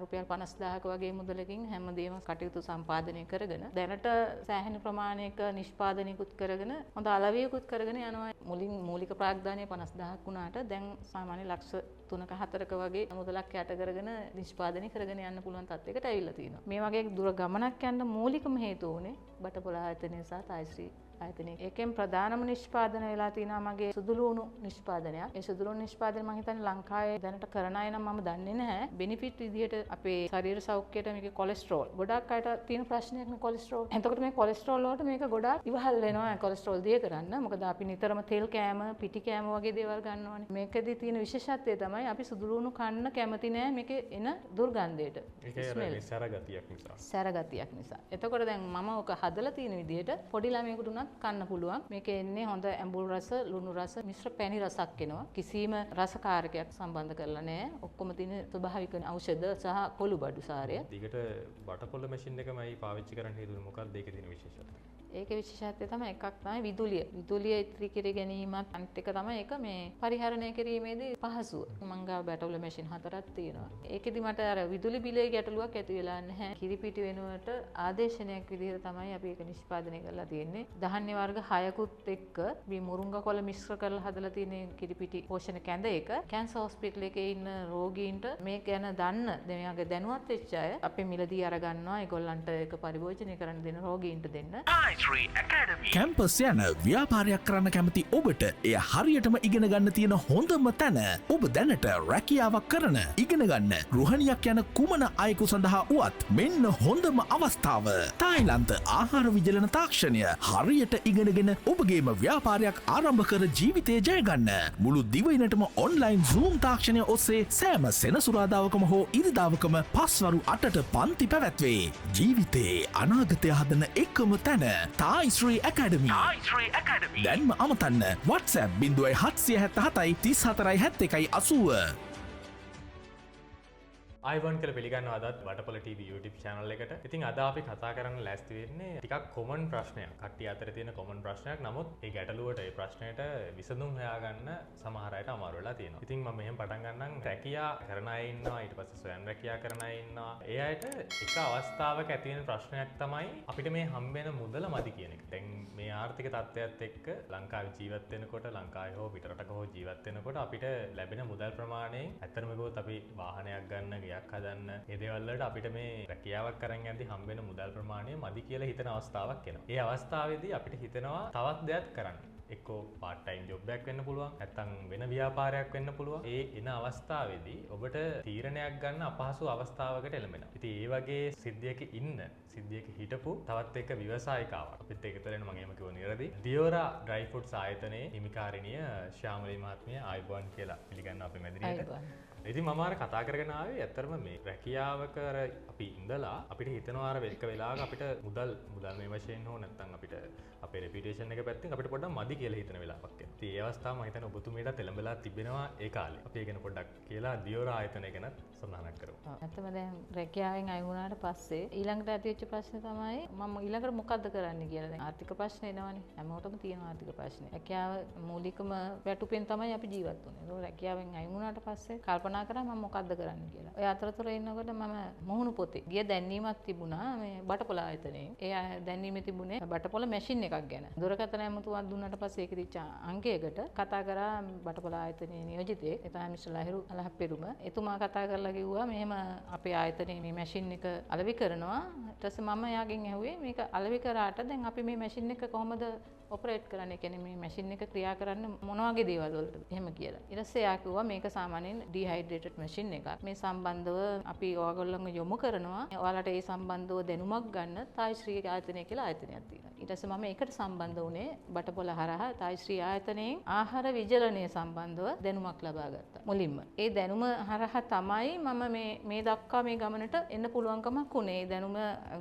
රුපියල් 50000ක වගේ මුදලකින් හැමදේම කටයුතු සම්පාදනය කරගෙන දැනට සෑහෙන ප්‍රමාණයක නිෂ්පාදනයකුත් කරගෙන හොඳ අලවියකුත් කරගෙන යනවා. මුලින් මූලික ප්‍රාග්ධානය 50000ක් වුණාට දැන් සාමාන්‍ය ලක්ෂ 3ක 4ක වගේ මුදලක් යට කරගෙන නිෂ්පාදනය කරගෙන යන්න පුළුවන් තත්යකට ඇවිල්ලා තියෙනවා. මේ වගේ දුර ගමනක් යන්න මූලිකම හේතුව උනේ බටපොළ ආයතනය සහ තායිශ්‍රී ආයතනය. ඒකෙන් ප්‍රධානම නිෂ්පාදන වෙලා තියෙනවා මගේ සුදුලුණු නිෂ්පාදනයක්. ඒ සුදුලුණු නිෂ්පාදනය මම හිතන්නේ ලංකාවේ දැනට කරන අය නම් මම දන්නේ නැහැ. බෙනිෆිට් විදියට අපේ ශරීර සෞඛ්‍යයට මේකේ කොලෙස්ටරෝල්. ගොඩක් අයට තියෙන ප්‍රශ්නයක් නේ කොලෙස්ටරෝල්. එතකොට මේ කොලෙස්ටරෝල් වලට මේක ගොඩක් ඉවහල් වෙනවා කොලෙස්ටරෝල් දිය කරන්න. මොකද අපි නිතරම තෙල් කෑම, පිටි කෑම වගේ දේවල් ගන්නවානේ. මේකෙදි තියෙන විශේෂත්වය තමයි අපි සුදුලුණු කන්න කැමති නෑ මේකේ එන දුර්ගන්ධයට. ඒකේ සැර ගතියක් නිසා. සැර ගතියක් නිසා. එතකොට දැන් මම ඔක හදලා තියෙන විදියට පොඩි ළමයෙකුට උනත් කන්න පුළුවන්. මේකේ එන්නේ හොඳ ඇඹුල් රස, ලුණු රස, මිශ්‍ර පැණි රසක් එනවා. කිසිම රසකාරකයක් සම්බන්ධ කරලා නැහැ. ඔක්කොම තියෙන ස්වභාවික ඖෂධ සහ කොළුබඩු සාරය. දිගට බටකොළ මැෂින් එකමයි පාවිච්චි කරන්න හේතුව මොකක්ද ඒකේ තියෙන විශේෂත්වය? ඒකේ විශේෂත්වය තමයි එකක් තමයි විදුලිය. විදුලිය ඉතිරි කර ගැනීමත් අනිත් එක තමයි ඒක මේ පරිහරණය කිරීමේදී පහසුව. මං ගාව බටකොළ මැෂින් 4ක් තියෙනවා. ඒකෙදි මට අර විදුලි බිලේ ගැටලුවක් ඇති වෙලා නැහැ. කිරිපිටි වෙනුවට ආදේශනයක් විදිහට තමයි අපි ඒක නිෂ්පාදනය කරලා තියෙන්නේ. ධාන්‍ය වර්ග 6කුත් එක්ක මේ මුරුංගා කොළ මිශ්‍ර කරලා හදලා තියෙන කිරිපිටි පෝෂණ කැඳ එක කැන්සර් හොස්පිටල් එකේ ඉන්න රෝගීන්ට මේ ගැන දන්න දෙවියන්ගේ දැනුවත් වෙච්ච අය අපි මිලදී අර ගන්නවා ඒගොල්ලන්ට ඒක පරිභෝජනය කරන්න දෙන රෝගීන්ට දෙන්න. කැම්පස් යන ව්‍යාපාරයක් කරන්න කැමති ඔබට එය හරියටම ඉගෙන ගන්න තියෙන හොඳම තැන. ඔබ දැනට රැකියාවක් කරන ඉගෙන ගන්න ගෘහණියක් යන කුමන අයෙකු සඳහා වුවත් මෙන්න හොඳම අවස්ථාව. තායිලන්ත ආහාර විජලන තාක්ෂණය හරියට ඉගෙනගෙන ඔබගේම ව්‍යාපාරයක් ආරම්භ කර ජීවිතය ජයගන්න. මුළු දිවයිනටම ඔන්ලයින් Zoom තාක්ෂණය ඔස්සේ සෑම සෙනසුරාදාවකම හෝ ඉරිදාවකම පස්වරු 8ට පන්ති පැවැත්වේ. ජීවිතයේ අනාගතය හදන එකම තැන තායිශ්‍රී ඇකඩමි. දැන්ම අමතන්න WhatsApp 0777 34 71 80. අයිවන් කියලා පිළිගන්නවා අදත් බටපොළ TV YouTube channel එකට. ඉතින් අද අපි කතා කරන්න ලෑස්ති වෙන්නේ ටිකක් common ප්‍රශ්නයක්. කට්ටිය අතර තියෙන common ප්‍රශ්නයක්. නමුත් ඒ ගැටලුවට ඒ ප්‍රශ්නයට විසඳුම් හොයාගන්න සමහර අයට අමාරු වෙලා තියෙනවා. ඉතින් මම මෙහෙම පටන් ගන්නම්. රැකියා කරන අය ඉන්නවා, ඊට පස්සේ ස්වයං රැකියා කරන අය ඉන්නවා. ඒ අයට එක අවස්ථාවක ඇති වෙන ප්‍රශ්නයක් තමයි අපිට මේ හම්බෙන මුදල මදි කියන එක. දැන් මේ ආර්ථික තත්ත්වයත් එක්ක ලංකාවේ ජීවත් වෙනකොට, ලංකාවේ හෝ පිටරටක හෝ ජීවත් වෙනකොට අපිට ලැබෙන මුදල් ප්‍රමාණයෙන් ඇත්තටම කිව්වොත් අපි වාහනයක් ගන්න හදන්න ඒ දේවල් වලට අපිට මේ රැකියාවක් කරන් යද්දි හම්බෙන මුදල් ප්‍රමාණය මදි කියලා හිතන අවස්ථාවක් එනවා. ඒ අවස්ථාවේදී අපිට හිතෙනවා තවත් දෙයක් කරන්න. එක්කෝ part time job එකක් වෙන්න පුළුවන්. නැත්නම් වෙන ව්‍යාපාරයක් වෙන්න පුළුවන්. ඒ එන අවස්ථාවේදී ඔබට තීරණයක් ගන්න අපහසු අවස්ථාවකට එළඹෙනවා. ඉතින් ඒ වගේ සිද්ධියක හිටපු තවත් එක ව්‍යවසායිකාවක් අපිත් එකතු වෙන මම එහෙම කිව්ව නිරදි. දියෝරා ඩ්‍රයි ෆෘට්ස් ආයතනයේ හිමිකාරිනිය ශ්‍යාමලී මහත්මිය ආයුබෝවන් කියලා පිළිගන්න අපේ මැදිරියට. ඉතින් මම අර කතා කරගෙන ආවේ ඇත්තටම මේ රැකියාවක අපි ඉඳලා අපිට හිතනවා අර වෙල්ක වෙලාවක අපිට මුදල් මේ වශයෙන් හෝ නැත්නම් අපිට අපේ රෙපියුටේෂන් එක පැත්තෙන් අපිට පොඩ්ඩක් මදි කියලා හිතන වෙලාවක් එනවා. ඉතින් ඒ අවස්ථාව මම හිතන්නේ ඔබතුමීටත් එළඹලා තිබෙනවා ඒ කාලේ. අපි ඒක ගැන පොඩ්ඩක් කියලා දියෝරා ආයතනය ගැන සඳහනක් කරමු. ඇත්තම දැන් රැකියාවෙන් අය වුණාට පස්සේ ඊළඟට ඇතිවෙච්ච ප්‍රශ්නේ තමයි මම ඊළඟට මොකද්ද කරන්න කියලා. දැන් ආර්ථික ප්‍රශ්න එනවනේ. හැමෝටම තියෙන ආර්ථික ප්‍රශ්නේ. රැකියාව මූලිකම වැටුපෙන් තමයි අපි ජීවත් වෙන්නේ. ඒක රැකියාවෙන් අය වුණාට පස්සේ කල්පනා කරා මම මොකද්ද කරන්න කියලා. ඔය අතරතුර ඉන්නකොට මම මොහුණු පොතේ ගිය දැන්වීමක් තිබුණා මේ බටපොළ ආයතනයේ. ඒ දැන්වීමේ තිබුණේ බටපොළ මැෂින් එකක් ගැන. දුරකථන ඇමතුමක් දුන්නාට පස්සේ ඒක දිච්ච අංකයකට කතා කරා බටපොළ ආයතනයේ නියෝජිතයෙක්. ඒ තමයි මිස්ටර් ලහිරු අලහප්පෙරුම. එතුමා කතා කරලා කිව්වා මෙහෙම අපේ ආයතනයේ මේ මැෂින් එක අලෙවි කරනවා. ඊට පස්සේ මම එයාගෙන් ඇහුවේ මේක අලෙවි කරාට දැන් අපි මේ මැෂින් එක කොහොමද ඔපරේට් කරන්නේ? කියන්නේ මේ මැෂින් එක ක්‍රියා කරන්න මොන වගේ දේවල් වලටද? එහෙම කියලා. ඊට පස්සේ එයා කිව්වා මේක සාමාන්‍යයෙන් ඩිහයිඩ්‍රේටඩ් මැෂින් එකක්. මේ සම්බන්ධව අපි ඔයගොල්ලන්ව යොමු කරනවා. ඔයාලට ඒ සම්බන්ධව දැනුමක් ගන්න තායිශ්‍රී ආයතනය කියලා ආයතනයක් තියෙනවා. ඊට පස්සේ මම ඒකට සම්බන්ධ වුණේ බටපොළ හරහා තායිශ්‍රී ආයතනයෙන් ආහාර විජලනය සම්බන්ධව දැනුමක් ලබා ගත්තා. මුලින්ම ඒ දැනුම හරහා තමයි මම මේ දක්වා මේ ගමනට එන්න පුළුවන්කමක් උනේ. ඒ දැනුම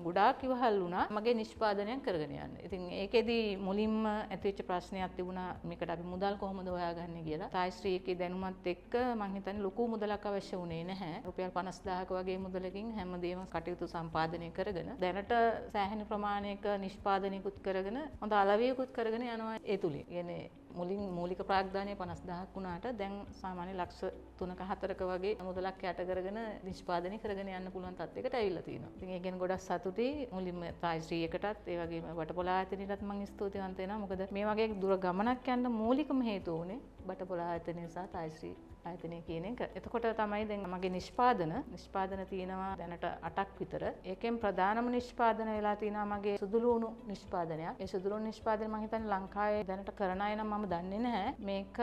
ගොඩාක් ඉවහල් වුණා මගේ නිෂ්පාදනයක් කරගෙන යන්න. ඉතින් ඒකෙදි මුලින්ම ඇතිවෙච්ච ප්‍රශ්නයක් තිබුණා මේකට අපි මුදල් කොහොමද හොයාගන්නේ කියලා. තායිශ්‍රීකේ දැනුමත් එක්ක මම හිතන්නේ ලොකු මුදලක් අවශ්‍ය වුණේ නැහැ. රුපියල් 50000ක වගේ මුදලකින් හැමදේම කටයුතු සම්පාදනය කරගෙන දැනට සෑහෙන ප්‍රමාණයක නිෂ්පාදනයකුත් කරගෙන හොඳ අලවියකුත් කරගෙන යනවා ඒ තුලින්. කියන්නේ මුලින් මූලික ප්‍රාග්ධානය 50000ක් වුණාට දැන් සාමාන්‍ය ලක්ෂ 3ක 4ක වගේ මුදලක් යට කරගෙන නිෂ්පාදනය කරගෙන යන්න පුළුවන් තත්යකට ඇවිල්ලා තියෙනවා. ඉතින් ඒ ගැන ගොඩක් සතුටුයි. මුලින්ම තායිශ්‍රී එකටත් ඒ වගේම වටපොළ ආයතනයටත් මම ස්තුතිවන්ත වෙනවා. මොකද මේ වගේ දුර ගමනක් යන්න මූලිකම හේතුව උනේ වටපොළ ආයතනය සහ තායිශ්‍රී ආයතනය කියන එක. එතකොට තමයි දැන් මගේ නිෂ්පාදන තියෙනවා දැනට 8ක් විතර. ඒකෙන් ප්‍රධානම නිෂ්පාදන වෙලා තියෙනවා මගේ සුදුලුණු නිෂ්පාදනයක්. ඒ සුදුලුණු නිෂ්පාදනය මම හිතන්නේ ලංකාවේ දැනට කරන අය නම් මම දන්නේ නැහැ. මේක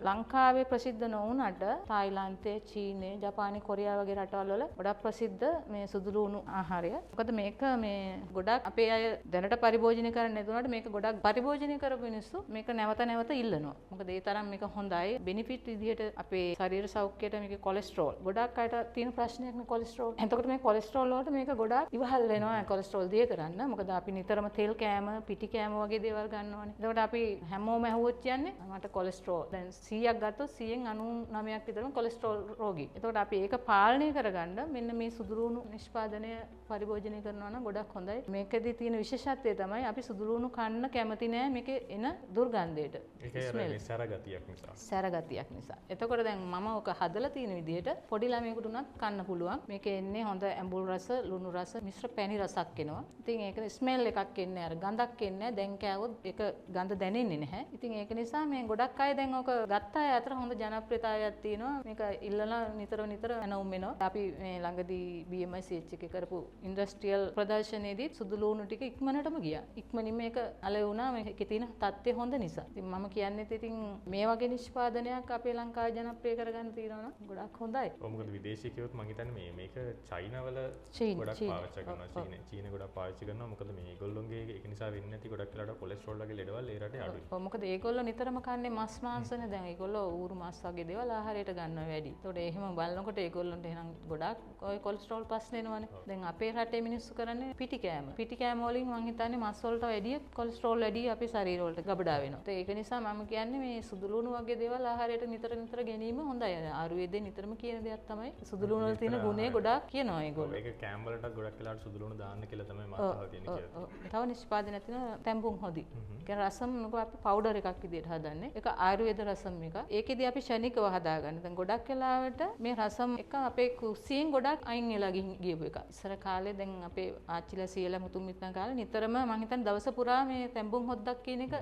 ලංකාවේ ප්‍රසිද්ධ නොවුනට තායිලන්තයේ, චීනයේ, ජපානයේ, කොරියාව වගේ රටවල් වල ගොඩක් ප්‍රසිද්ධ මේ සුදුලුණු ආහාරය. මොකද මේක මේ ගොඩක් අපේ අය දැනට පරිභෝජනය කරන්නේ නැතුණාට මේක ගොඩක් පරිභෝජනය කරපු මිනිස්සු මේක නැවත ඉල්ලනවා. මොකද ඒ තරම් මේක හොඳයි. බෙනිෆිට් විදිහට අපේ ශරීර සෞඛ්‍යයට මේකේ කොලෙස්ටරෝල් ගොඩක් අයට තියෙන ප්‍රශ්නයක් නේ කොලෙස්ටරෝල්. එතකොට මේ කොලෙස්ටරෝල් වලට මේක ගොඩක් ඉවහල් වෙනවා කොලෙස්ටරෝල් දිය කරන්න. මොකද අපි නිතරම තෙල් කෑම, පිටි කෑම වගේ දේවල් ගන්නවානේ. එතකොට අපි හැමෝම ඇහුවොත් කියන්නේ මට කොලෙස්ටරෝල් දැන් 100ක් ගත්තොත් 100න් 99ක් විතරම කොලෙස්ටරෝල් රෝගී. එතකොට අපි ඒක පාලනය කරගන්න මෙන්න මේ සුදුලුණු නිෂ්පාදනය පරිභෝජනය කරනවා නම් ගොඩක් හොඳයි. මේකෙදි තියෙන විශේෂත්වය තමයි අපි සුදුලුණු කන්න කැමති නෑ මේකේ එන දුර්ගන්ධයට. ඒකේ සැර ගතියක් නිසා. සැර ගතියක් නිසා. එතකොට දැන් මම ඔක හදලා තියෙන විදිහට පොඩි ළමයෙකුට උනත් කන්න පුළුවන්. මේකේ එන්නේ හොඳ ඇඹුල් රස, ලුණු රස, මිශ්‍ර පැණි රසක් එනවා. ඉතින් ඒක ස්මෙල් එකක් එන්නේ අර ගඳක් එන්නේ. දැන් කෑවොත් ඒක ගඳ දැනෙන්නේ නැහැ. ඉතින් ඒක නිසා මේ ගොඩක් අය දැන් ඔක ගත්ත අය අතර හොඳ ජනප්‍රියතාවයක් තියෙනවා. මේක ඉල්ලලා නිතර ඇනවුම් වෙනවා. අපි මේ ළඟදී BMICH එකේ කරපු ඉන්ඩස්ට්‍රියල් ප්‍රදර්ශනයේදී සුදුලුණු ටික ඉක්මනටම ගියා. ඉක්මනින් මේක අලෙ වුණා. මේකේ තියෙන තත්ත්වය හොඳ නිසා. ඉතින් මම කියන්නේ ඉතින් මේ වගේ නිෂ්පාදනයක් අපේ ලංකාවේ ජනප්‍රිය කරගන්න තියෙනවා නම් ගොඩක් හොඳයි. ඔව් මොකද විදේශිකයොත් මම හිතන්නේ මේක චයිනාවල ගොඩක් පාවිච්චි කරනවා. චීන ගොඩක් පාවිච්චි කරනවා. මොකද මේගොල්ලොන්ගේ ඒක නිසා වෙන්නේ නැති ගොඩක් වෙලාවට කොලෙස්ටරෝල් වගේ ලෙඩවල් ඒ රටේ අඩුයි. ඔව් මොකද ඒගොල්ලෝ නිතරම කන්නේ මස් මාංශනේ. දැන් ඒගොල්ලෝ ඌරු මස් වගේ දේවල් ආහාරයට ගන්නවා වැඩි. ඒතකොට එහෙම බලනකොට ඒගොල්ලන්ට එහෙනම් ගොඩක් ඔය කොලෙස්ටරෝල් ප්‍රශ්න එනවනේ. දැන් අපේ රටේ මිනිස්සු කරන්නේ පිටි කෑම. පිටි කෑම වලින් මම හිතන්නේ මස් වලට වැඩිය කොලෙස්ටරෝල් වැඩි අපේ ශරීර වලට ගබඩා වෙනවා. ඒක නිසා මම කියන්නේ මේ සුදුලුණු වගේ දේවල් ආහාරයට නිතර ගැනීම හොඳයි. ආයුර්වේදයෙන් නිතරම කියන දෙයක් තමයි සුදුලුණු වල තියෙන ගුණය ගොඩාක් කියනවා ඒගොල්ලෝ. ඒක කෑම වලට ගොඩක් වෙලාවට සුදුලුණු දාන්න කියලා තමයි මම අහලා තියෙන්නේ කියලා. තව නිෂ්පාදනයක් තියෙනවා තැඹුම් හොදි. කියන්නේ රසම් මොකද අපි පවුඩර් එකක් විදියට හදන්නේ. ඒක ආයුර්වේද රසම් එක. ඒකෙදි අපි ෂණිකව හදාගන්න. දැන් ගොඩක් වෙලාවට මේ රසම් එක අපේ කුස්සියෙන් ගොඩක් අයින් වෙලා ගියපු එක. ඉස්සර කාලේ දැන් අපේ ආච්චිලා සීයලා මුතුන් මිත්තන් කාලේ නිතරම මම හිතන්නේ දවස පුරා මේ තැඹුම් හොද්දක් කියන එක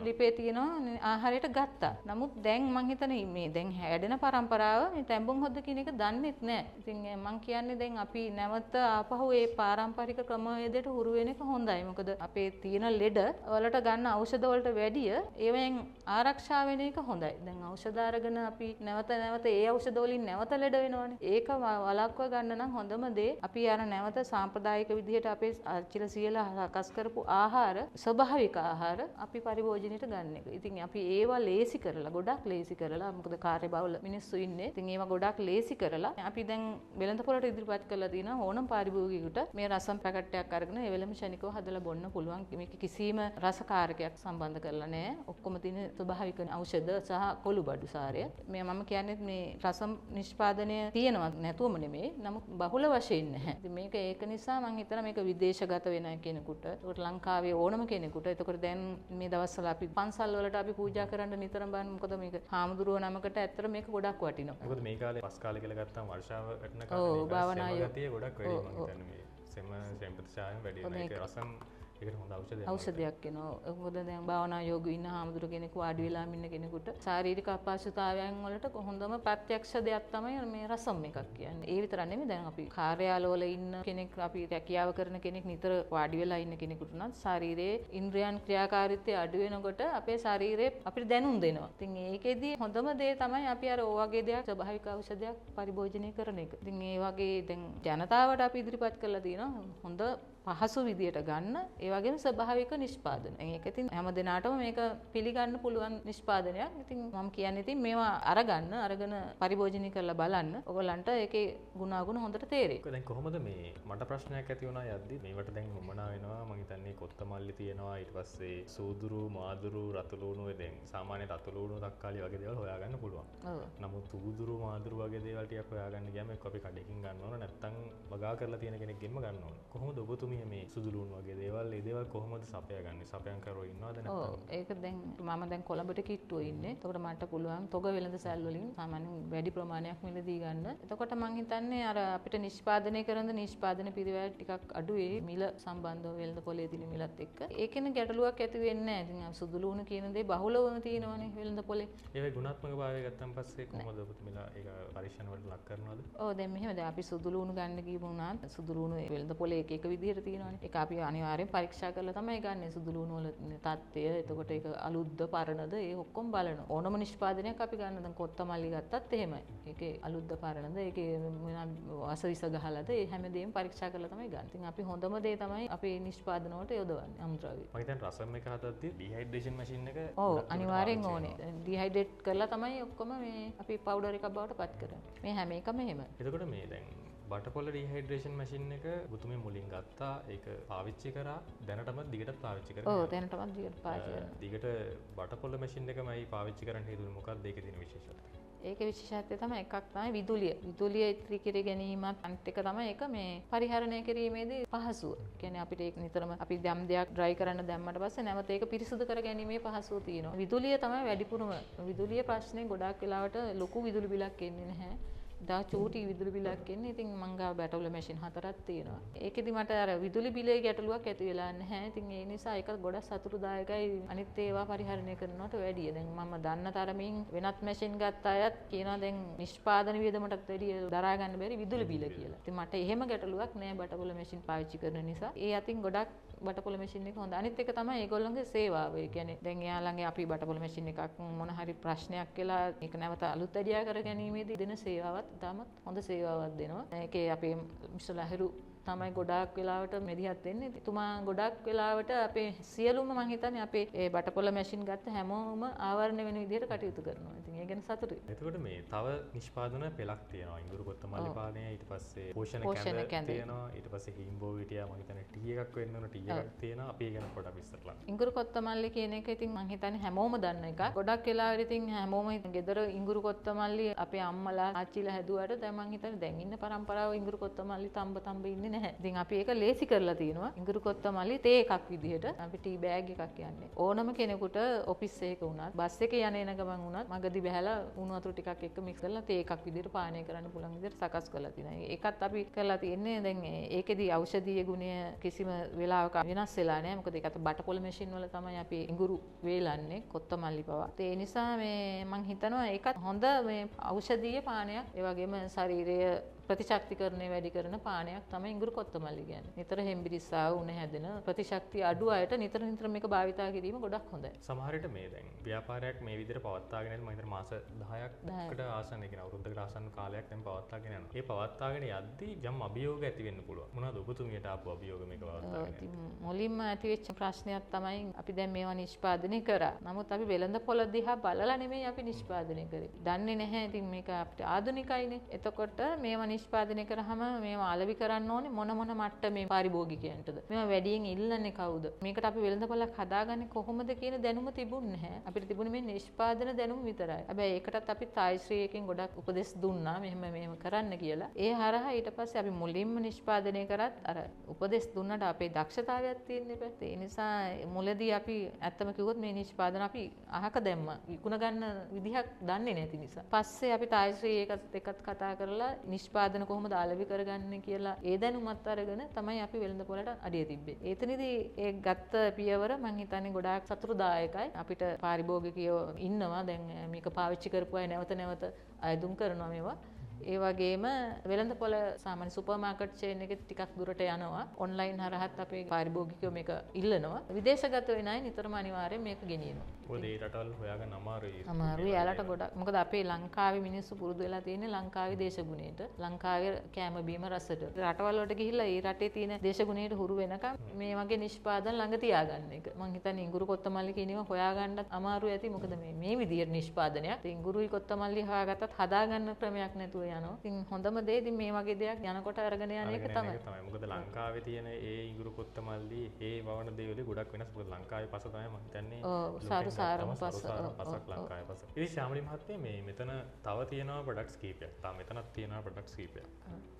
ලිපේ තියෙනවා ආහාරයට ගත්තා. නමුත් දැන් මම හිතන්නේ මේ දැන් හැදෙන පරම්පරාව මේ තැඹුම් හොද්ද කියන එක දන්නෙත් නැහැ. ඉතින් මම කියන්නේ දැන් අපි නැවත ආපහු ඒ පාරම්පරික ක්‍රමවේදයට හුරු වෙන එක හොඳයි. මොකද අපේ තියෙන ලෙඩ වලට ගන්න ඖෂධ වලට වැඩිය ඒවෙන් ආරක්ෂා වෙන එක හොඳයි. දැන් औෂධ අරගෙන අපි නැවත ඒ ඖෂධ වලින් නැවත ලෙඩ වෙනවනේ. ඒක වළක්ව ගන්න නම් හොඳම දේ අපි අර නැවත සාම්ප්‍රදායික විදිහට අපේ ආච්චිලා සීයලා සකස් කරපු ආහාර, ස්වභාවික ආහාර අපි පරිභෝජනයට ගන්න එක. ඉතින් අපි ඒවා ලේසි කරලා ගොඩක් ලේසි කරලා මොකද කාර්යබහුල මිනිස්සු ඉන්නේ. ඉතින් ඒවා ගොඩක් ලේසි කරලා අපි දැන් වෙළඳපොළට ඉදිරිපත් කරලා තියෙනවා ඕනම පාරිභෝගිකයෙකුට මේ රසම් පැකට් එකක් අරගෙන ඒ වෙලම ශනිකව හදලා බොන්න පුළුවන්. මේක කිසිම රසකාරකයක් සම්බන්ධ කරලා නැහැ. ඔක්කොම තියෙන ස්වභාවික ඖෂධ සහ කොළුබඩු සාරය. මම කියන්නේ මේ රසම් නිෂ්පාදනය තියෙනවා නැතුවම නෙමෙයි. නමුත් බහුල වශයෙන් නැහැ. ඉතින් මේක ඒක නිසා මම හිතනවා මේක විදේශගත වෙන කෙනෙකුට, ඒකට ලංකාවේ ඕනම කෙනෙකුට. එතකොට දැන් මේ දවස්වල අපි පන්සල් වලට අපි පූජා කරන්න නිතරම බලන්න. මොකද මේක හාමුදුරුවෝ නමකට ඇත්තට මේක ගොඩක් වටිනවා. මොකද මේ කාලේ පස් කාලේ කියලා ගත්තාම වර්ෂාව වැටෙන කාලේ ඔව් භාවනා යෝගතිය ගොඩක් වැඩි මම හිතන්නේ මේ සෙම ප්‍රතිශායම් වැඩි වෙන එක රසම් ඒකට හොඳ ඖෂධයක් වෙනවා. මොකද දැන් භාවනා යෝගී ඉන්න හාමුදුරු කෙනෙකු වාඩි වෙලා ඉන්න කෙනෙකුට ශාරීරික අපහසුතාවයන් වලට හොඳම ප්‍රත්‍යක්ෂ දෙයක් තමයි මේ රසම් එකක් කියන්නේ. ඒ විතරක් නෙමෙයි දැන් අපි කාර්යාලවල ඉන්න කෙනෙක්, අපි රැකියාව කරන කෙනෙක් නිතර වාඩි වෙලා ඉන්න කෙනෙකුට නම් ශාරීරියේ ඉන්ද්‍රියන් ක්‍රියාකාරීත්වය අඩු වෙනකොට අපේ ශරීරය අපිට දැනුම් දෙනවා. ඉතින් ඒකෙදි හොඳම දේ තමයි අපි අර ඕ වගේ දෙයක් ස්වභාවික ඖෂධයක් පරිභෝජනය කරන එක. ඉතින් ඒ වගේ දැන් ජනතාවට අපි ඉදිරිපත් කරලා තියෙනවා හොඳ පහසු විදියට ගන්න, ඒ වගේම ස්වභාවික නිෂ්පාදන. ඒක ඉතින් හැම දිනාටම මේක පිළිගන්න පුළුවන් නිෂ්පාදනයක්. ඉතින් මම කියන්නේ ඉතින් මේවා අරගෙන පරිභෝජනය කරලා බලන්න. ඔයගලන්ට ඒකේ ගුණාගුණ හොඳට තේරෙයි. දැන් කොහොමද මේ මට ප්‍රශ්නයක් ඇති වුණා යද්දි මේවට දැන් මොමනා වෙනවා. මම හිතන්නේ කොත්තමල්ලි තියෙනවා, ඊට පස්සේ සූදුරු, මාදුරු, රතුලුණු දැන් සාමාන්‍ය රතුලුණු තක්කාලි වගේ දේවල් හොයාගන්න පුළුවන්. නමුත් සූදුරු, මාදුරු වගේ දේවල් ටිකක් හොයාගන්න ගියාම එක්ක අපි කඩේකින් ගන්න ඕන, නැත්නම් වග වගා කරලා තියෙන කෙනෙක්ගෙන්ම ගන්න ඕන. කොහොමද ඔබතුමිය මේ සුදුලුණු වගේ දේවල් ඒ දේවල් කොහොමද සපයාගන්නේ? සපයන්කරෝ ඉන්නවද නැත්නම්? ඒක දැන් මම දැන් කොළඹට කිට්ටුව ඉන්නේ. එතකොට මට පුළුවන් තොග වෙළඳ සැල් වලින් සාමාන්‍යයෙන් වැඩි ප්‍රමාණයක් මිලදී ගන්න. එතකොට මං හිතන්නේ අර අපිට නිෂ්පාදනය කරන නිෂ්පාදන පිරිවැය ටිකක් අඩුවේ මිල සම්බන්ධව වෙළඳ පොලේ තියෙන මිලත් එක්ක. ඒකෙන ගැටලුවක් ඇති වෙන්නේ නැහැ. ඉතින් සුදුලුණු කියන දේ බහුලවම තියෙනවනේ වෙළඳ පොලේ. ඒවේ ගුණාත්මක භාවය ගත්තන් පස්සේ කොහොමද ඔබතුමිලා ඒක පරීක්ෂණ වලට ලක් කරනවද? ඔව් දැන් මෙහෙම දැන් අපි සුදුලුණු ගන්න ගිහම උනාත් සුදුලුණු වෙළඳ පොලේ එක විදිහට තියෙනවනේ. ඒක අපි අනිවාර්යෙන් පරීක්ෂා කරලා තමයි ගන්න. සුදුලුණු වල තත්ත්වය, එතකොට ඒක අලුත්ද පරණද ඒ ඔක්කොම බලනවා. ඕනම නිෂ්පාදනයක් අපි ගන්න. දැන් කොත්තමල්ලි ගත්තත් එහෙමයි. ඒකේ අලුත්ද පරණද ඒකේ අසවිස ගහලාද ඒ හැමදේම පරීක්ෂා කරලා තමයි ගන්න. ඉතින් අපි හොඳම දේ තමයි අපේ නිෂ්පාදන වලට යොදවන්නේ අමුද්‍රව්‍ය. මම හිතන්නේ රසම් එක හදද්දී ඩිහයිඩ්‍රේෂන් මැෂින් එක ඔව් අනිවාර්යෙන් ඕනේ. ඩිහයිඩ්‍රේට් කරලා තමයි ඔක්කොම මේ අපි පවුඩර් එකක් බවට පත් කරන්නේ. මේ හැම එකම එහෙම. එතකොට මේ දැන් බටපොල ඩිහයිඩ්‍රේෂන් මැෂින් එක ඔබතුමිය මුලින් ගත්තා. ඒක පාවිච්චි කරා. දැනටමත් දිගටත් පාවිච්චි කරනවා. ඔව් දැනටමත් දිගට පාවිච්චි කරනවා. දිගට බටපොල මැෂින් එකමයි පාවිච්චි කරන්න හේතුව මොකක්ද? ඒකේ තියෙන විශේෂත්වය? ඒකේ විශේෂත්වය තමයි එකක් තමයි විදුලිය. විදුලිය ඉතිරි කර ගැනීමත් අනිත් එක තමයි ඒක මේ පරිහරණය කිරීමේදී පහසුව. කියන්නේ අපිට ඒක නිතරම අපි දැම් දෙයක් ඩ්‍රයි කරන්න දැම්මට පස්සේ නැවත ඒක පිරිසිදු කර ගැනීමේ පහසුව තියෙනවා. විදුලිය තමයි වැඩිපුරම විදුලිය ප්‍රශ්නේ ගොඩාක් වෙලාවට ලොකු විදුලි බිලක් එන්නේ නැහැ. දා චූටි විදුලි බිලක් එන්නේ. ඉතින් මං ගාව බැටවල මැෂින් 4ක් තියෙනවා. ඒකෙදි මට අර විදුලි බිලේ ගැටලුවක් ඇති වෙලා නැහැ. ඉතින් ඒ නිසා ඒක ගොඩක් සතුටුදායකයි අනිත් ඒවා පරිහරණය කරනවට වැඩිය. දැන් මම දන්න තරමින් වෙනත් මැෂින් ගත්ත අයත් කියනවා දැන් නිෂ්පාදන වියදමටත් වැඩිය දරා ගන්න බැරි විදුලි බිල කියලා. ඉතින් මට එහෙම ගැටලුවක් නෑ බටපොල මැෂින් පාවිච්චි කරන නිසා. ඒ අතින් ගොඩක් බටපොල මැෂින් එක හොඳ. අනිත් එක තමයි ඒගොල්ලන්ගේ සේවාව. ඒ කියන්නේ දැන් එයාලගේ අපි බටපොල මැෂින් එකක් මොන හරි ප්‍රශ්නයක් වෙලා ඒක නැවත අලුත් ඇඩියා කර ගැනීමේදී දෙන සේවාවත් තාමත් හොඳ සේවාවක් දෙනවා. ඒකේ අපේ මිස්ටර් ලහිරු තමයි ගොඩාක් වෙලාවට මෙදිහත් වෙන්නේ. එතුමා ගොඩාක් වෙලාවට අපේ සියලුම මං හිතන්නේ අපේ ඒ බටපොල මැෂින් ගත්ත හැමෝම ආවරණය වෙන විදිහට කටයුතු කරනවා. ඉතින් ඒ ගැන සතුටුයි. එතකොට මේ තව නිෂ්පාදන පෙළක් තියෙනවා. ඉඟුරු කොත්තමල්ලි පානය, ඊට පස්සේ පෝෂණ කැඳ තියෙනවා. ඊට පස්සේ හීම්බෝ විටියා මං හිතන්නේ ටී එකක් වෙන්න ඕන ටී එකක් තියෙනවා. අපි ඒ ගැන පොඩ්ඩක් විස්තරලා. ඉඟුරු කොත්තමල්ලි කියන එක ඉතින් මං හිතන්නේ හැමෝම දන්න එකක්. ගොඩක් වෙලාවට ඉතින් හැමෝම ගෙදර ඉඟුරු කොත්තමල්ලි අපේ අම්මලා ආච්චිලා හැදුවට දැන් මං හිතන්නේ දැන් ඉන්න පරම්පරාව ඉඟුරු කොත්තමල්ලි තඹ ඉන්නේ නැහැ. ඉතින් අපි ඒක ලේසි කරලා තියෙනවා. ඉඟුරු කොත්තමල්ලි තේ එකක් විදිහට අපි ටී බෑග් එකක් යන්නේ. ඕනම කෙනෙකුට ඔෆිස් එකක වුණත් බස් එකේ යන එන ගමන් වුණත් මගදී බහැලා උණු වතුර ටිකක් එක්ක මික්ස් කරලා තේ එකක් විදිහට පානය කරන්න පුළුවන් විදිහට සකස් කරලා තියෙනවා. ඒකත් අපි කරලා තියෙන්නේ දැන් ඒකෙදි ඖෂධීය ගුණය කිසිම වෙලාවක වෙනස් වෙලා නැහැ. මොකද ඒකත් බටපොල මැෂින් වල තමයි අපි ඉඟුරු වේලන්නේ කොත්තමල්ලි පවා. ඒ නිසා මේ මං හිතනවා ඒකත් හොඳ මේ ඖෂධීය පානයක්. ඒ වගේම ශරීරය ප්‍රතිශක්තිකරණය වැඩි කරන පානයක් තමයි ඉඟුරු කොත්තමල්ලි කියන්නේ. නිතර හෙම්බිරිස්සාව උණ හැදෙන ප්‍රතිශක්තිය අඩු අයට නිතර මේක භාවිතා කිරීම ගොඩක් හොඳයි. සමහර විට මේ දැන් ව්‍යාපාරයක් මේ විදිහට පවත්වාගෙන යන මම හිතන මාස 10කට ආසන්න කියන අවුරුද්දකට ආසන්න කාලයක් දැන් පවත්වාගෙන යනවා. ඒ පවත්වාගෙන යද්දී යම් අභියෝග ඇති වෙන්න පුළුවන්. මොනවද ඔබතුමියට ආපු අභියෝග මේක පවත්වාගෙන යන්න? මුලින්ම ඇති වෙච්ච ප්‍රශ්නයක් තමයි අපි දැන් මේවා නිෂ්පාදනය කරා. නමුත් අපි වෙළඳ පොළ දිහා බලලා නෙමෙයි අපි නිෂ්පාදනය කරේ. දන්නේ නැහැ ඉතින් මේක අපිට ආධුනිකයිනේ. එතකොට මේවා නිෂ්පාදනය කරාම මේවා අලෙවි කරන්න ඕනේ මොන මට්ටමේ පාරිභෝගිකයන්ටද? මේවා වැඩියෙන් ඉල්ලන්නේ කවුද? මේකට අපි වෙළඳපොළක් හදාගන්නේ කොහොමද කියන දැනුම තිබුණේ නැහැ. අපිට තිබුණේ මේ නිෂ්පාදන දැනුම විතරයි. හැබැයි ඒකටත් අපි තායිශ්‍රීයකින් ගොඩක් උපදෙස් දුන්නා මෙහෙම කරන්න කියලා. ඒ හරහා ඊට පස්සේ අපි මුලින්ම නිෂ්පාදනය කරත් අර උපදෙස් දුන්නට අපේ දක්ෂතාවයක් තියෙන්න බෑ. ඒ නිසා මුලදී අපි ඇත්තම කිව්වොත් මේ නිෂ්පාදන අපි අහක දැම්මා. විකුණ ගන්න විදිහක් දන්නේ නැති නිසා. පස්සේ අපි තායිශ්‍රී එකත් කතා කරලා නිෂ්පාදන කොහොමද අලෙවි කරගන්නේ කියලා ඒ දැනුමත් අරගෙන තමයි අපි වෙළඳ පොළට අඩිය තිබ්බේ. එතනදී ඒ ගත්ත පියවර මං හිතන්නේ ගොඩාක් සතුටුදායකයි. අපිට පාරිභෝගිකයෝ ඉන්නවා දැන් මේක පාවිච්චි කරපු අය නැවත අයදුම් කරනවා මේවා. ඒ වගේම වෙළඳපොළ සාමාන්‍ය සුපර් මාකට් චේන් එකේ ටිකක් දුරට යනවා. ඔන්ලයින් හරහත් අපේ පාරිභෝගිකයෝ මේක ඉල්ලනවා. විදේශගත වෙන අය නිතරම අනිවාර්යෙන් මේක ගෙනියනවා. මොකද ඒ රටවල් හොයාගන්න අමාරුයි. අමාරුයි යාලට ගොඩක්. මොකද අපේ ලංකාවේ මිනිස්සු පුරුදු වෙලා තියෙන්නේ ලංකාවේ දේශගුණයට. ලංකාවේ කෑම බීම රසට. රටවල් වලට ගිහිල්ලා ඒ රටේ තියෙන දේශගුණයට හුරු වෙනකම් මේ වගේ නිෂ්පාදන ළඟ තියාගන්න එක. මං හිතන්නේ ඉඟුරු කොත්තමල්ලි කියන ඒවා හොයාගන්නත් අමාරු ඇති. මොකද මේ විදියට නිෂ්පාදනයක්. ඉඟුරුයි කොත්තමල්ලි හොයාගත්තත් හදාගන්න ක්‍රමයක් නැතුව යනවා. ඉතින් හොඳම දේ ඉතින් මේ වගේ දෙයක් යනකොට අරගෙන යන එක තමයි. මොකද ලංකාවේ තියෙන ඒ ඉඟුරු කොත්තමල්ලි ඒ වවන දේවල් ගොඩක් වෙනස්. මොකද ලංකාවේ පස තමයි මම හිතන්නේ. ඔව් සාරුසාරම පස. පසක් ලංකාවේ පස. ඉතින් ශාමලි මහත්මිය මේ මෙතන තව තියෙනවා ප්‍රොඩක්ට්ස් කීපයක්. තාම මෙතනක් තියෙනවා ප්‍රොඩක්ට්ස් කීපයක්.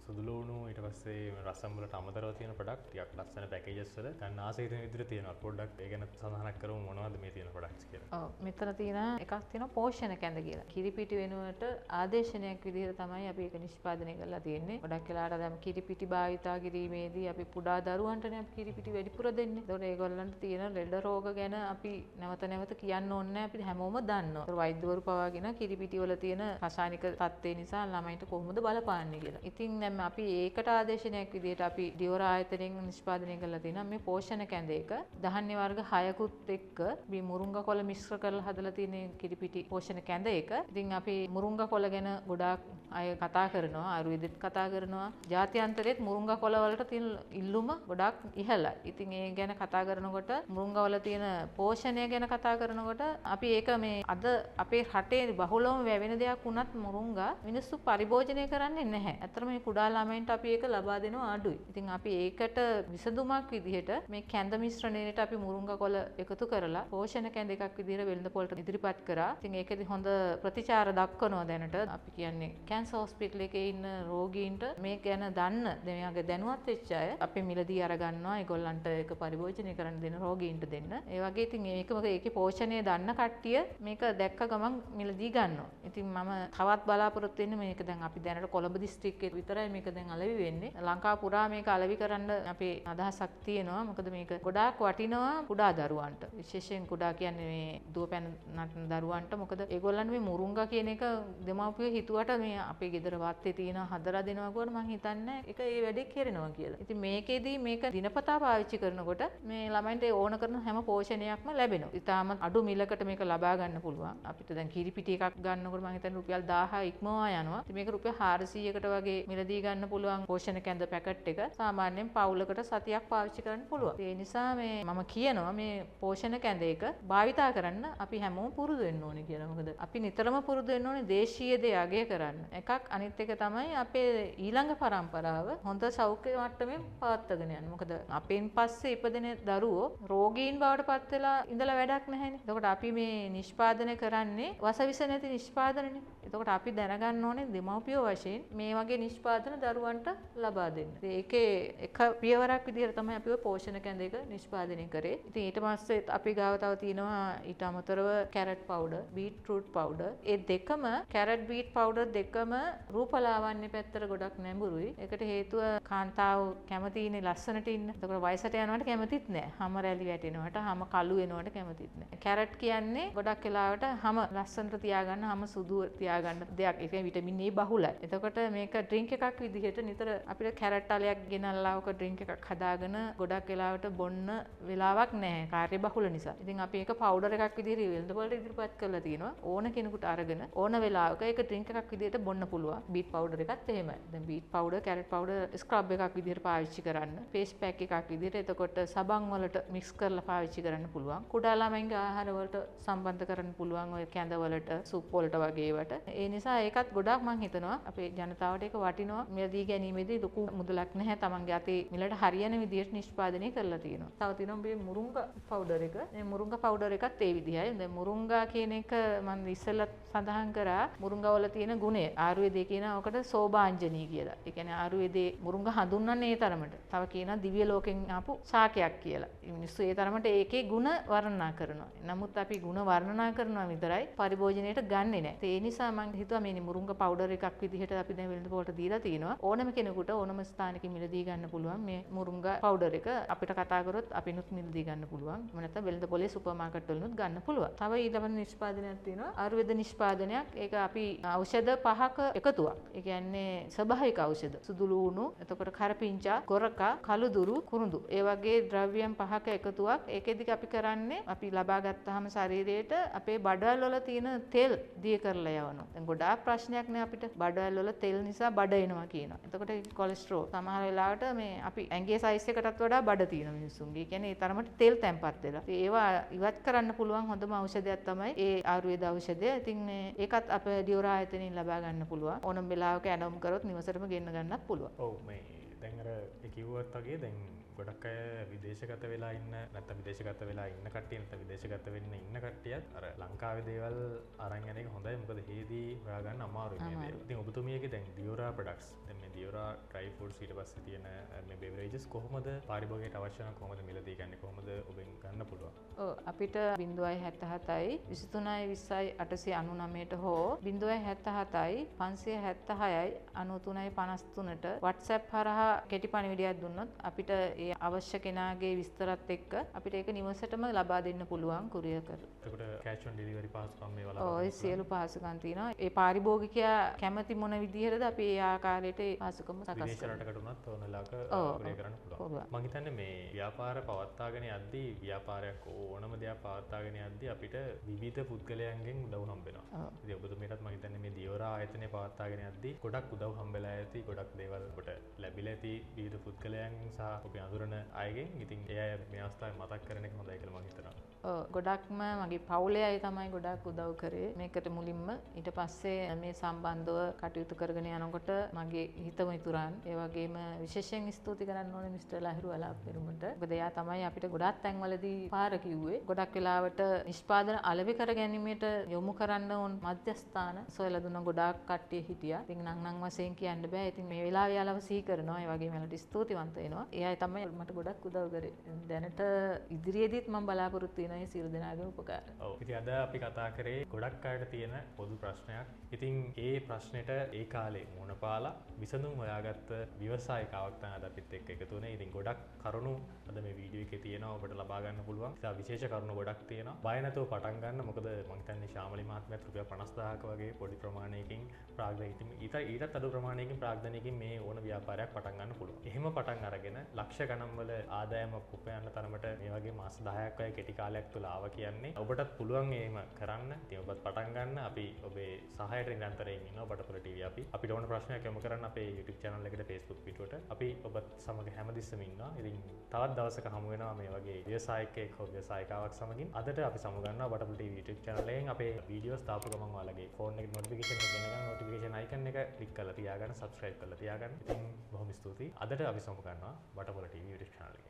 සුදුලුණු ඊට පස්සේ රසම් වලට අමතරව තියෙන ප්‍රොඩක්ට් ටිකක් ලස්සන පැකේජස් වල ගන්න ආසයි තියෙන විදිහට තියෙනවා. පොඩ්ඩක් ඒ ගැන සඳහනක් කරමු මොනවද මේ තියෙන ප්‍රොඩක්ට්ස් කියලා. ඔව් මෙතන තියෙන එකක් තියෙනවා පෝෂණ කැඳ කියලා. කිරිපිටි වෙනුවට ආදේශනයක් විදිහට තමයි අපි ඒක නිෂ්පාදනය කරලා තියෙන්නේ. ගොඩක් වෙලාවට දැන් කිරිපිටි භාවිතා කිරීමේදී අපි පුඩා දරුවන්ටනේ අපි කිරිපිටි වැඩිපුර දෙන්නේ. ඒතකොට ඒගොල්ලන්ට තියෙන ලෙඩ රෝග ගැන අපි නැවත නැවත කියන්න ඕනේ නැහැ. අපි හැමෝම දන්නවා. ඒතකොට වෛද්‍යවරු පවාගෙන කිරිපිටි වල තියෙන රසායනික තත්ත්වය නිසා ළමයින්ට කොහොමද බලපාන්නේ කියලා. ඉතින් දැන් අපි ඒකට ආදේශනයක් විදිහට අපි දියවර ආයතනයෙන් නිෂ්පාදනය කරලා තියෙනවා මේ පෝෂණ කැඳ එක. ධාන්‍ය වර්ග 6කුත් එක්ක මේ මුරුංගා කොළ මිශ්‍ර කරලා හදලා තියෙන කිරිපිටි පෝෂණ කැඳ එක. ඉතින් අපි මුරුංගා කොළ ගැන ගොඩාක් අය කතා කරනවා. ආයුර්වේදෙත් කතා කරනවා. ජාත්‍යන්තරෙත් මුරුංගා කොළ වලට තියෙන ඉල්ලුම ගොඩාක් ඉහළයි. ඉතින් ඒ ගැන කතා කරනකොට මුරුංගා වල තියෙන පෝෂණය ගැන කතා කරනකොට අපි ඒක මේ අද අපේ රටේ බහුලවම වැවෙන දෙයක් වුණත් මුරුංගා මිනිස්සු පරිභෝජනය කරන්නේ නැහැ. ඇත්තටම මේ කුඩා ළමයින්ට අපි ඒක ලබා දෙනවා අඩුයි. ඉතින් අපි ඒකට විසඳුමක් විදිහට මේ කැඳ මිශ්‍රණයට අපි මුරුංගා කොළ එකතු කරලා පෝෂණ කැඳ එකක් විදිහට වෙළඳ පොළට ඉදිරිපත් කරා. ඉතින් ඒකෙදි හොඳ ප්‍රතිචාර දක්වනවා දැනට. අපි කියන්නේ කැන්සර් හොස්පිටල් එකේ ඉන්න රෝගීන්ට මේ ගැන දන්න දෙවියන්ගේ දැනුවත් වෙච්ච අය අපි මිලදී අර ගන්නවා. ඒගොල්ලන්ට ඒක පරිභෝජනය කරන්න දෙන රෝගීන්ට දෙන්න. ඒ වගේ ඉතින් ඒකේ පෝෂණය දන්න කට්ටිය මේක දැක්ක ගමන් මිලදී ගන්නවා. ඉතින් මම තවත් බලාපොරොත්තු වෙන්නේ මේක දැන් අපි දැනට කොළඹ දිස්ත්‍රික්කයේ විතරයි මේක දැන් අලෙවි වෙන්නේ. ලංකාව පුරා මේක අලෙවි කරන්න අපේ අදහසක් තියෙනවා. මොකද මේක ගොඩාක් වටිනවා කුඩා දරුවන්ට. විශේෂයෙන් කුඩා කියන්නේ මේ දුවපැන නටන දරුවන්ට. මොකද ඒගොල්ලන් මේ මුරුංගා කියන එක දෙමව්පියෝ හිතුවට මේ අපේ ගෙදර වත්තේ තියෙන හදලා දෙනවා කියවට මම හිතන්නේ ඒක ඒ වැඩේ කෙරෙනවා කියලා. ඉතින් මේකෙදී මේක දිනපතා පාවිච්චි කරනකොට මේ ළමයින්ට ඕන කරන හැම පෝෂණයක්ම ලැබෙනවා. ඉතාලම අඩු මිලකට මේක ලබා ගන්න පුළුවන්. අපිට දැන් කිරිපිටි එකක් ගන්නකොට මම හිතන්නේ රුපියල් 1000 ඉක්මවා යනවා. ඉතින් මේක රුපියල් 400කට වගේ මිලදී ගන්න පුළුවන් පෝෂණ කැඳ පැකට් එක සාමාන්‍යයෙන් පවුලකට සතියක් පාවිච්චි කරන්න පුළුවන්. ඒ නිසා මේ මම කියනවා මේ පෝෂණ කැඳ එක භාවිතා කරන්න අපි හැමෝම පුරුදු වෙන්න ඕනේ කියලා. මොකද අපි නිතරම පුරුදු වෙන්න ඕනේ දේශීය දේ අගය කරන්න. එකක් අනිත් එක තමයි අපේ ඊළඟ පරම්පරාව හොඳ සෞඛ්‍ය මට්ටමින් පවත්වාගෙන යන්න. මොකද අපෙන් පස්සේ ඉපදෙන දරුවෝ රෝගීන් බවට පත් වෙලා ඉඳලා වැඩක් නැහැනේ. එතකොට අපි මේ නිෂ්පාදනය කරන්නේ වසවිස නැති නිෂ්පාදනනේ. එතකොට අපි දැනගන්න ඕනේ දෙමව්පියෝ වශයෙන් මේ වගේ නිෂ්පාදන දරුවන්ට ලබා දෙන්න. ඒකේ එක පියවරක් විදිහට තමයි අපි ඔය පෝෂණ කැඳ එක නිෂ්පාදනය කරේ. ඉතින් ඊට පස්සේ අපි ගාව තව තියෙනවා ඊට අමතරව කැරට් පවුඩර්, බීට්රූට් පවුඩර්. ඒ දෙකම කැරට් බීට් පවුඩර් දෙකම රූපලාවන්‍ය පැත්තට ගොඩක් නැඹුරුයි. ඒකට හේතුව කාන්තාව කැමතිනේ ලස්සනට ඉන්න. එතකොට වයසට යනවට කැමතිත් නෑ. හැම රැලි වැටෙනවට, හැම කළු වෙනවට කැමතිත් නෑ. කැරට් කියන්නේ ගොඩක් වෙලාවට හැම ලස්සනට තියාගන්න, හැම සුදු තියාගන්න දෙයක්. ඒක විටමින් E බහුලයි. එතකොට මේක ඩ්‍රින්ක් එකක් විදිහට නිතර අපිට කැරට් අලයක් ගෙනල්ලා ඔක ඩ්‍රින්ක් එකක් හදාගෙන ගොඩක් වෙලාවට බොන්න වෙලාවක් නැහැ. කාර්ය බහුල නිසා. ඉතින් අපි ඒක පවුඩර් එකක් විදිහට වෙළඳ පොළට ඉදිරිපත් කරලා තියෙනවා. ඕන කෙනෙකුට අරගෙන ඕන වෙලාවක ඒක ඩ්‍රින්ක් එකක් විදිහට බොන්න පුළුවන්. බීට් පවුඩර් එකත් එහෙමයි. දැන් beat powder, carrot powder scrub එකක් විදිහට පාවිච්චි කරන්න. ෆේස් පැක් එකක් විදිහට එතකොට සබන් වලට මික්ස් කරලා පාවිච්චි කරන්න පුළුවන්. කුඩා ළමයින්ගේ ආහාර වලට සම්බන්ධ කරන්න පුළුවන් ඔය කැඳ වලට, සුප් වලට වගේ ඒවට. ඒ නිසා ඒකත් ගොඩාක් මම හිතනවා අපේ ජනතාවට ඒක වටිනවා. මිලදී ගැනීමේදී ලොකු මුදලක් නැහැ. තමන්ගේ අතේ මිලට හරියන විදිහට නිෂ්පාදනය කරලා තියෙනවා. තව තියෙනවා මේ මුරුංගා පවුඩර් එක. මේ මුරුංගා පවුඩර් එකත් ඒ විදිහයි. දැන් මුරුංගා කියන එක මම ඉස්සෙල්ලා සඳහන් කරා මුරුංගා වල තියෙන ගුණය. ආයුර්වේදයේ කියන ඔකට සෝභාංජනී කියලා. ඒ කියන්නේ ආයුර්වේදයේ මුරුංගා හඳුන්වන්නේ ඒ තරමට. තව කියනවා දිව්‍ය ලෝකෙන් ආපු ශාකයක් කියලා. මිනිස්සු ඒ තරමට ඒකේ ගුණ වර්ණනා කරනවා. නමුත් අපි ගුණ වර්ණනා කරනවා විතරයි පරිභෝජනයට ගන්නෙ නැහැ. ඒ නිසා මම හිතුවා මේ මුරුංගා පවුඩර් එකක් විදිහට අපි දැන් වෙළඳ පොළට දීලා තිනවා. ඕනම කෙනෙකුට ඕනම ස්ථානයක මිලදී ගන්න පුළුවන් මේ මුරුංගා පවුඩර් එක. අපිට කතා කරොත් අපිනුත් මිලදී ගන්න පුළුවන්. එහෙම නැත්නම් වෙළඳ පොලේ සුපර් මාකට් වලිනුත් ගන්න පුළුවන්. තව ඊළඟ නිෂ්පාදනයක් තියෙනවා. ආයුර්වේද නිෂ්පාදනයක්. ඒක අපි ඖෂධ පහක එකතුවක්. ඒ කියන්නේ ස්වභාවික ඖෂධ. සුදුලුණු, එතකොට කරපිංචා, ගොරකා, කළුදුරු, කුරුඳු. ඒ වගේ ද්‍රව්‍යයන් පහක එකතුවක්. ඒකෙදි අපි කරන්නේ අපි ලබා ගත්තාම ශරීරයට අපේ බඩවැල් වල තියෙන තෙල් දිය කරලා යවනවා. දැන් ගොඩාක් ප්‍රශ්නයක් නේ අපිට. බඩවැල් වල තෙල් නිසා බඩ එනවා කියනවා. එතකොට කොලෙස්ටරෝල් සමහර වෙලාවට මේ අපි ඇඟේ සයිස් එකටත් වඩා බඩ තියෙන මිනිස්සුන්ගේ. ඒ කියන්නේ ඒ තරමට තෙල් තැම්පත් වෙලා. ඒවා ඉවත් කරන්න පුළුවන් හොඳම ඖෂධයක් තමයි ඒ ආයුර්වේද ඖෂධය. ඉතින් ඒකත් අපේ දියවර ආයතනයෙන් ලබා ගන්න පුළුවන්. ඕනම වෙලාවක ඇනවුම් කරොත් නිවසටම ගෙන්න ගන්නත් පුළුවන්. ඔව් මේ දැන් අර කිව්වත් වගේ දැන් ගොඩක් අය විදේශගත වෙලා ඉන්න නැත්නම් විදේශගත වෙලා ඉන්න කට්ටිය නැත්නම් විදේශගත වෙන්න ඉන්න කට්ටියත් අර ලංකාවේ දේවල් අරන් යන එක හොඳයි. මොකද හේදී හොයාගන්න අමාරුයි මේ දේවල්. ඉතින් ඔබතුමියගේ දැන් දියෝරා ප්‍රොඩක්ට්ස් දැන් මේ දියෝරා ඩ්‍රයි ෆුඩ්ස් ඊට පස්සේ තියෙන මේ බෙවරේජස් කොහොමද පාරිභෝගිකයට අවශ්‍ය නම් කොහොමද මිලදී ගන්නේ? කොහොමද ඔබෙන් ගන්න පුළුවන්? ඔව් අපිට 077යි 23යි 20යි 899ට හෝ 077යි 576යි 93යි 53ට WhatsApp හරහා කෙටි පණිවිඩයක් දුන්නොත් අපිට ඒ අවශ්‍ය කෙනාගේ විස්තරත් එක්ක අපිට ඒක නිවසටම ලබා දෙන්න පුළුවන් කුරියර් කරලා. එතකොට කෑෂ් ඔන් ඩෙලිවරි පහසුකම් මේවා ඔව් ඒ සියලු පහසුකම් තියෙනවා. ඒ පාරිභෝගිකයා කැමති මොන විදිහටද අපි ඒ ආකාරයට ඒ පහසුකම් සකස් විදේශ කරනවා. රටකට උනත් ඕනලාක කුරියර් කරන්න පුළුවන්. පුළුවන්. මම හිතන්නේ මේ ව්‍යාපාර පවත්වාගෙන යද්දී ව්‍යාපාරයක් ඕනම දෙයක් පවත්වාගෙන යද්දී අපිට විවිධ පුද්ගලයන්ගෙන් උදව් හම්බ වෙනවා. ඉතින් ඔබතුමීටත් මම හිතන්නේ මේ දියෝරා ආයතනය පවත්වාගෙන යද්දී ගොඩක් උදව් හම්බෙලා ඇති, ගොඩක් දේවල් ඔබට ලැබිලා ඇති විවිධ පුද්ගලයන් සහ ඔබ අඳුරන අයගෙන්. ඉතින් ඒ අය මේ අවස්ථාවේ මතක් කරන එක හොඳයි කියලා මම හිතනවා. ඔව් ගොඩක්ම මගේ පවුලේ අය තමයි ගොඩක් උදව් කරේ මේකට මුලින්ම. ඊට පස්සේ මේ සම්බන්ධව කටයුතු කරගෙන යනකොට මගේ හිතම ඉතුරන් ඒ වගේම විශේෂයෙන් ස්තුති කරන්න ඕනේ මිස්ටර් ලහිරු අලාපෙරුමට. මොකද එයා තමයි අපිට ගොඩක් තැන්වලදී පාර කිව්වේ. ගොඩක් වෙලාවට නිෂ්පාදන අලෙවි කර ගැනීමට යොමු කරන්න ඕන මධ්‍යස්ථාන සොයලා දුන්න ගොඩාක් කට්ටිය හිටියා. ඉතින් නම් වශයෙන් කියන්න බෑ. ඉතින් මේ වෙලාවේ යාලව සිහි කරනවා. ඒ වගේම යාලට ස්තුතිවන්ත වෙනවා. ඒ අය තමයි මට ගොඩක් උදව් කරේ. දැනට ඉදිරියේදීත් මම බලාපොරොත්තු වෙනවා මේ සියලු දෙනාගේම උපකාර. ඔව්. ඉතින් අද අපි කතා කරේ ගොඩක් අයට තියෙන පොදු ප්‍රශ්නයක්. ඉතින් ඒ ප්‍රශ්නෙට ඒ කාලේ මුණ පාලා විසඳුම් හොයාගත්ත ව්‍යවසායිකාවක් තමයි අද අපිත් එක්ක එකතු වුණේ. ඉතින් ගොඩක් කරුණු අද මේ වීඩියෝ එකේ තියෙනවා ඔබට ලබා ගන්න පුළුවන්. ඉතින් විශේෂ කරුණු ගොඩක් තියෙනවා. බය නැතුව පටන් ගන්න. මොකද මම හිතන්නේ ශාමලි මහත්මයාත් රුපියල් 50000ක වගේ පොඩි ප්‍රමාණයකින් ඊටත් අඩු ප්‍රමාණයකින් ප්‍රාග්ධනයකින් මේ ඕන ව්‍යාපාරයක් පටන් ගන්න පුළුවන්. එහෙම පටන් අරගෙන ලක්ෂ ගණන් වල ආදායමක් උපයන්න තරමට මේ වගේ මාස 10ක් වගේ කෙටි කාලයක් තුල ආවා කියන්නේ ඔබටත් පුළුවන් එහෙම කරන්න. ඉතින් ඔබත් පටන් ගන්න. අපි ඔබේ සහායට නිරන්තරයෙන් ඉන්නවා බටපොල ටීවී අපි. අපිට ඕන ප්‍රශ්නයක් යොමු කරන්න අපේ YouTube channel එකට Facebook පිටුවට. අපි ඔබත් සමග හැමතිස්සෙම ඉන්නවා. ඉතින් තවත් දවසක හමු වෙනවා මේ වගේ ව්‍යවසායකයෙක් හෝ ව්‍යවසායිකාවක් සමගින්. අදට අපි සමු ගන්නවා බටපොල ටීවී YouTube channel එකෙන් අපේ වීඩියෝස් දාපු ගමන් ඔයාලගේ ෆෝන් එකේ notification එක ගෙන ගන්න notification icon එක click කරලා තියාගන්න subscribe කරලා තියාගන්න. ඉතින් බොහොම ස්තුතියි. අදට අපි සමු ගන්නවා බටපොල ටීවී YouTube channel එකෙන්.